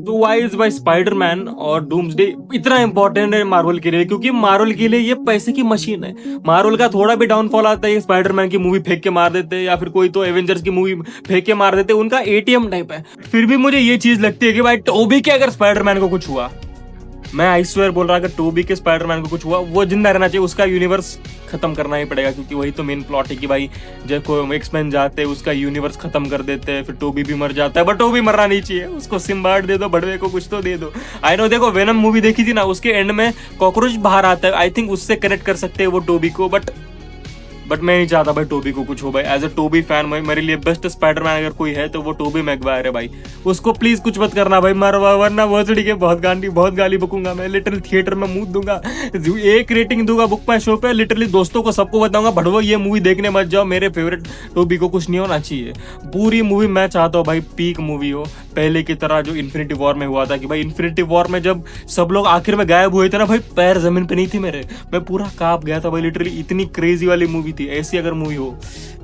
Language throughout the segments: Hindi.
तो वाई इज बाई स्पाइडरमैन और डूम्सडे इतना इंपॉर्टेंट है मार्वल के लिए, क्योंकि मार्वल के लिए ये पैसे की मशीन है। मार्वल का थोड़ा भी डाउनफॉल आता है, स्पाइडरमैन की मूवी फेंक के मार देते हैं, या फिर कोई तो एवेंजर्स की मूवी फेंक के मार देते हैं। उनका एटीएम टाइप है। फिर भी मुझे ये चीज लगती है कि भाई टोबी के अगर स्पाइडरमैन को कुछ हुआ, मैं आई स्वेयर बोल रहा, अगर टोबी के स्पाइडरमैन को कुछ हुआ, वो जिंदा रहना चाहिए। उसका यूनिवर्स खत्म करना ही पड़ेगा, क्योंकि वही तो मेन प्लॉट है कि भाई जब कोई एक्समैन जाते हैं उसका यूनिवर्स खत्म कर देते हैं, फिर टोबी भी मर जाता है। बट टोबी मरना नहीं चाहिए, उसको सिम्बार्ड दे दो, बड़वे को कुछ तो दे दो। आई नो, देखो वेनम मूवी देखी थी ना, उसके एंड में कॉकरोच बाहर आता है। आई थिंक उससे कनेक्ट कर सकते हैं वो टोबी को। बट मैं नहीं चाहता भाई टोबी को कुछ हो। भाई एज अ टोबी फैन मेरे लिए बेस्ट स्पाइडरमैन अगर कोई है तो वो टोबी मैगवायर है भाई। उसको प्लीज कुछ मत करना भाई, मरवा, वरना भोसड़ी के बहुत गाली बकूंगा मैं। लिटरली थिएटर में मुंह दूंगा, एक रेटिंग दूंगा बुक माई शो पे। लिटरली दोस्तों को सबको बताऊंगा, भड़वो ये मूवी देखने मत जाओ, मेरे फेवरेट टोबी को कुछ नहीं होना चाहिए। पूरी मूवी मैं चाहता हूँ भाई पीक मूवी हो, पहले की तरह जो इन्फिनिटी वॉर में हुआ था। कि भाई इन्फिनिटी वॉर में जब सब लोग आखिर में गायब हुए थे ना भाई, पैर जमीन पे नहीं थी मेरे, मैं पूरा कांप गया था भाई। लिटरली इतनी क्रेजी वाली मूवी थी। ऐसी अगर मूवी हो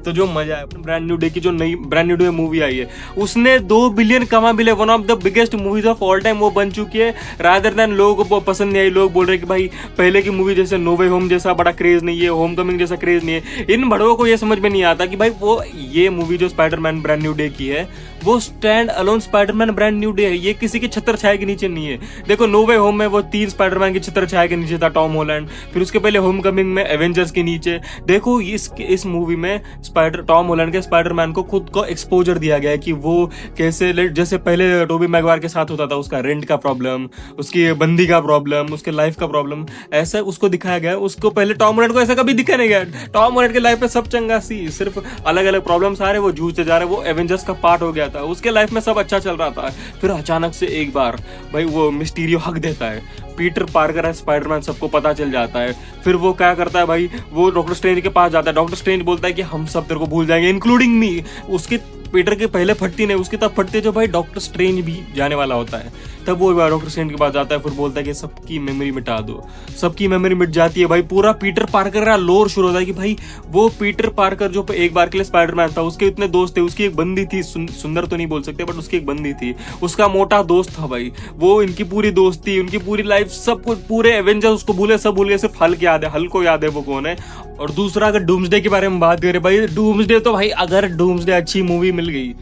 तो जो मजा है। ब्रांड न्यू डे की जो नई ब्रांड न्यू डे मूवी आई है, उसने 2 बिलियन कमा भी ले, one of the biggest movies of all time वो बन चुकी है। रादर देन लोगों को पसंद नहीं आई, लोग बोल रहे कि भाई पहले की मूवी जैसे नो वे होम जैसा बड़ा क्रेज नहीं है, होम कमिंग जैसा क्रेज नहीं है। इन बड़ों को ये समझ में नहीं आता कि भाई वो ये मूवी जो स्पाइडरमैन ब्रांड न्यू डे की है, वो stand alone Spiderman brand new day है। ये किसी की छत्र छाया के नीचे नहीं है। देखो नो वे होम में वो 3 स्पाइडरमैन की छत्र छाया के नीचे था, टॉम हॉलैंड। फिर उसके पहले होम कमिंग में एवेंजर्स के नीचे। देखो इस मूवी में टॉम हॉलैंड के स्पाइडरमैन को खुद को एक्सपोजर दिया गया है कि वो कैसे, जैसे पहले टोबी मैगवायर के साथ होता था, उसका रेंट का प्रॉब्लम, उसकी बंदी का प्रॉब्लम, उसके लाइफ का प्रॉब्लम, ऐसा उसको दिखाया गया। उसको पहले टॉम हॉलैंड को ऐसा कभी दिखा नहीं गया। टॉम हॉलैंड के लाइफ में सब चंगा सी, सिर्फ अलग अलग प्रॉब्लम्स आ रहे, वो जूझते जा रहे। वो एवेंजर्स का पार्ट हो गया था, उसके लाइफ में सब अच्छा चल रहा था। फिर अचानक से एक बार भाई वो मिस्टीरियो हक देता है, पीटर पार्कर है स्पाइडरमैन, सबको पता चल जाता है। फिर वो क्या करता है भाई, वो डॉक्टर स्ट्रेंज के पास जाता है। डॉक्टर स्ट्रेंज बोलता है कि हम सब तेरे को भूल जाएंगे, इंक्लूडिंग मी। उसके पीटर के पहले फटती नहीं, उसकी तब फटती है जो भाई डॉक्टर स्ट्रेंज भी जाने वाला होता है। तब वो डॉक्टर स्ट्रेंज के पास जाता है, फिर बोलता है कि सबकी मेमोरी मिटा दो। सबकी मेमोरी मिट जाती है भाई। पूरा पीटर पार्कर का लोर शुरू होता है कि भाई वो पीटर पार्कर जो एक बार के लिए स्पाइडरमैन था, उसके इतने दोस्त थे, उसकी एक बंदी थी, सुंदर तो नहीं बोल सकते बट उसकी एक बंदी थी, उसका मोटा दोस्त था भाई। वो इनकी पूरी दोस्ती, उनकी पूरी लाइफ, सब कुछ, पूरे एवेंजर्स उसको भूले, सब भूल गए, सिर्फ हल्क याद है। हल्क को याद है वो कौन है। और दूसरा अगर डूम्सडे के बारे में बात करें भाई, डूम्सडे तो भाई अगर डूम्सडे अच्छी मूवी मिल गई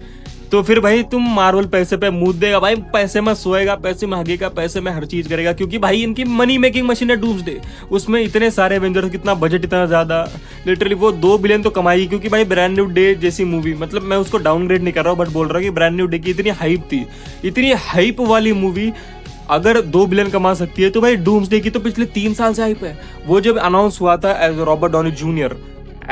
तो फिर भाई तुम मार्वल पैसे पे मुंह देगा भाई, पैसे में सोएगा, पैसे में हगेगा, पैसे में हर चीज करेगा, क्योंकि भाई इनकी मनी मेकिंग मशीन है डूम्सडे। उसमें इतने सारे एवेंजर्स, कितना बजट, इतना ज्यादा, लिटरली वो 2 बिलियन तो कमाई। क्योंकि भाई ब्रांड न्यू डे जैसी मूवी, मतलब मैं उसको डाउनग्रेड नहीं कर रहा हूँ, बट बोल रहा हूँ कि ब्रांड न्यू डे की इतनी हाइप थी, इतनी हाइप वाली मूवी अगर 2 बिलियन कमा सकती है तो भाई डूम्सडे की तो पिछले 3 साल से हाइप है। वो जब अनाउंस हुआ था as Robert Downey Junior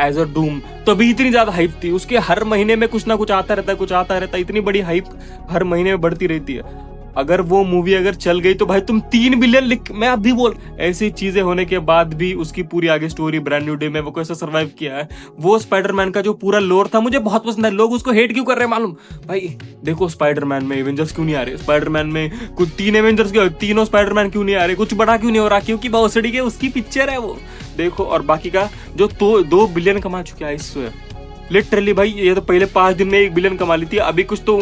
as a Doom, तो अभी इतनी ज्यादा हाइप थी। उसके हर महीने में कुछ ना कुछ आता रहता है, कुछ आता रहता है, इतनी बड़ी हाइप हर महीने में बढ़ती रहती है। अगर वो मूवी अगर चल गई तो भाई तुम 3 बिलियन लिख, मैं अभी बोल, ऐसी चीजें होने के बाद भी उसकी पूरी आगे स्टोरी ब्रांड न्यू डे में वो कैसे सर्वाइव किया है। वो स्पाइडरमैन का जो पूरा लोर था मुझे बहुत पसंद है। लोग उसको हेट क्यों कर रहे हैं मालूम भाई? देखो स्पाइडरमैन में एवेंजर्स क्यों नहीं आ रहे, स्पाइडरमैन में कुछ 3 एवेंजर्स के तीनों स्पाइडरमैन क्यों नहीं आ रहे, कुछ बड़ा क्यों नहीं हो रहा? क्योंकि भोसड़ी के उसकी पिक्चर है वो, देखो। और बाकी का जो 2 बिलियन कमा चुका है इससे, लिटरली भाई ये तो पहले 5 दिन में 1 बिलियन कमा ली थी। अभी कुछ तो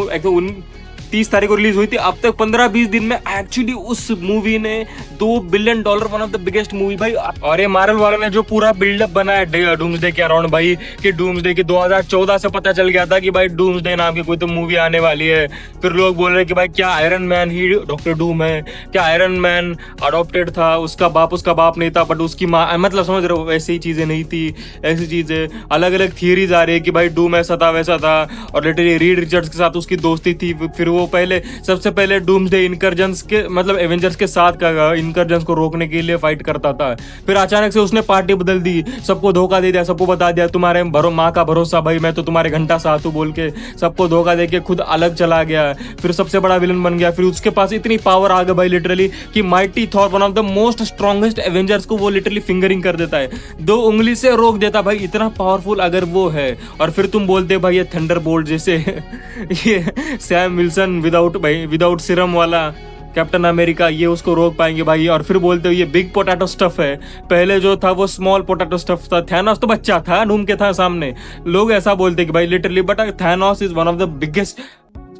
30 तारीख को रिलीज हुई थी, अब तक 15-20 दिन में एक्चुअली उस मूवी ने $2 billion, one of the biggest movie भाई। और ये मार्वल वालों ने जो पूरा बिल्डअप बनाया डूम्सडे के अराउंड भाई, कि डूम्सडे की 2014 से पता चल गया था कि भाई डूम्सडे नाम की कोई तो मूवी आने वाली है। फिर लोग बोल रहे कि भाई क्या आयरन मैन ही डॉक्टर डूम है, क्या आयरन मैन अडॉप्टेड था, उसका बाप नहीं था, बट उसकी माँ, मतलब समझ रहे हो, वैसी चीजें नहीं थी, ऐसी चीजें अलग अलग थियरीज आ रही है कि भाई डूम ऐसा था वैसा था। और लिटरली रीड रिचर्ड्स के साथ उसकी दोस्ती थी। फिर वो पहले सबसे पहले डूम्सडे इनकर्जन्स के, मतलब एवेंजर्स के साथ का इनकर्जन्स को रोकने के लिए फाइट करता था। फिर अचानक से उसने पार्टी बदल दी, सबको धोखा दे दिया, सबको बता दिया तुम्हारे माँ का भरोसा भाई, मैं तो तुम्हारे घंटा साथ हूँ बोल के सबको धोखा दे के खुद अलग चला गया। फिर सबसे बड़ा विलन बन गया। फिर उसके पास इतनी पावर आ गई भाई लिटरली कि mighty Thor, one of the most strongest Avengers को वो लिटरली फिंगरिंग कर देता है, 2 उंगली से रोक देता भाई, इतना पावरफुल अगर वो है। और फिर तुम बोलते भाई ये थंडरबोल्ट जैसे ये सैम विल्सन विदाउट सिरम वाला कैप्टन अमेरिका, ये उसको रोक पाएंगे भाई। और फिर बोलते हो ये बिग पोटैटो स्टफ है, पहले जो था वो स्मॉल पोटैटो स्टफ था। थैनोस तो बच्चा था, डूम के था सामने, लोग ऐसा बोलते कि भाई literally, but Thanos is one of the biggest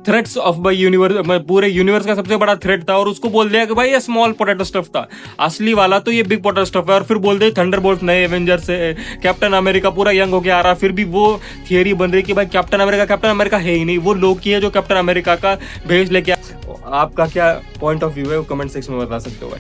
threats of by universe, पूरे यूनिवर्स का सबसे बड़ा थ्रेट था, और उसको बोल दिया कि भाई ये स्मॉल पोटैटो स्टफ था, असली वाला तो ये बिग पोटैटो स्टफ है। और फिर बोल दे थंडरबोल्ट नए एवेंजर्स है, कैप्टन अमेरिका पूरा यंग होके आ रहा, फिर भी वो थियरी बन रही कि भाई कैप्टन अमेरिका है ही नहीं, वो लोकी है जो कैप्टन अमेरिका का भेष लेके। आपका क्या पॉइंट ऑफ व्यू है वो कमेंट सेक्शन में बता सकते हो भाई।